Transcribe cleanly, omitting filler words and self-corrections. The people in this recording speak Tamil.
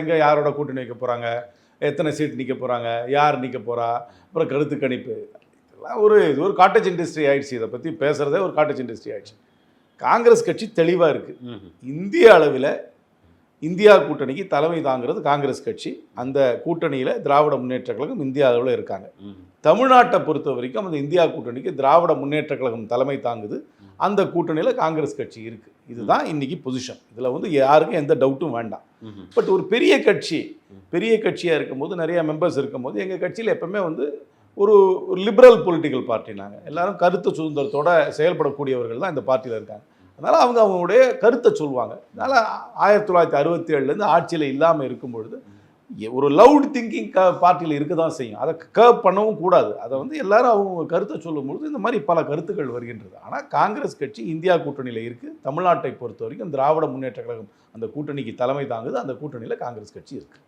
எங்கே யாரோட கூட்டணி வைக்க போகிறாங்க, எத்தனை சீட் நிற்க போகிறாங்க, யார் நிற்க போகிறா, அப்புறம் கருத்து கணிப்பு, இதெல்லாம் இது ஒரு காட்டேஜ் இண்டஸ்ட்ரி ஆயிடுச்சு. இதை பற்றி பேசுகிறதே ஒரு காட்டேஜ் இண்டஸ்ட்ரி ஆயிடுச்சு. காங்கிரஸ் கட்சி தெளிவாக இருக்குது. இந்திய அளவில் இந்தியா கூட்டணிக்கு தலைமை தாங்கிறது காங்கிரஸ் கட்சி. அந்த கூட்டணியில் திராவிட முன்னேற்ற கழகம் இந்திய அளவில் இருக்காங்க. தமிழ்நாட்டை பொறுத்த வரைக்கும் அந்த இந்தியா கூட்டணிக்கு திராவிட முன்னேற்ற கழகம் தலைமை தாங்குது. அந்த கூட்டணியில் காங்கிரஸ் கட்சி இருக்குது. இதுதான் இன்னைக்கு பொசிஷன். இதில் யாருக்கும் எந்த டவுட்டும் வேண்டாம். பட் ஒரு பெரிய கட்சியாக இருக்கும்போது, நிறைய மெம்பர்ஸ் இருக்கும்போது, எங்கள் கட்சியில் எப்பவுமே ஒரு லிபரல் பொலிட்டிக்கல் பார்ட்டி. நாங்கள் எல்லாரும் கருத்து சுதந்திரத்தோடு செயல்படக்கூடியவர்கள் தான் இந்த பார்ட்டியில் இருக்காங்க. அதனால் அவங்களுடைய கருத்தை சொல்லுவாங்க. அதனால் 1967 ஆட்சியில் இல்லாமல் இருக்கும்பொழுது ஒரு லவுட் திங்கிங் பார்ட்டியில் இருக்க தான் செய்யும். அதை கர்வ் பண்ணவும் கூடாது. அதை எல்லாரும் அவங்க கருத்தை சொல்லும்பொழுது இந்த மாதிரி பல கருத்துக்கள் வருகின்றது. ஆனால் காங்கிரஸ் கட்சி இந்தியா கூட்டணியில் இருக்குது. தமிழ்நாட்டை பொறுத்த வரைக்கும் திராவிட முன்னேற்ற கழகம் அந்த கூட்டணிக்கு தலைமை தாங்குது. அந்த கூட்டணியில் காங்கிரஸ் கட்சி இருக்குது.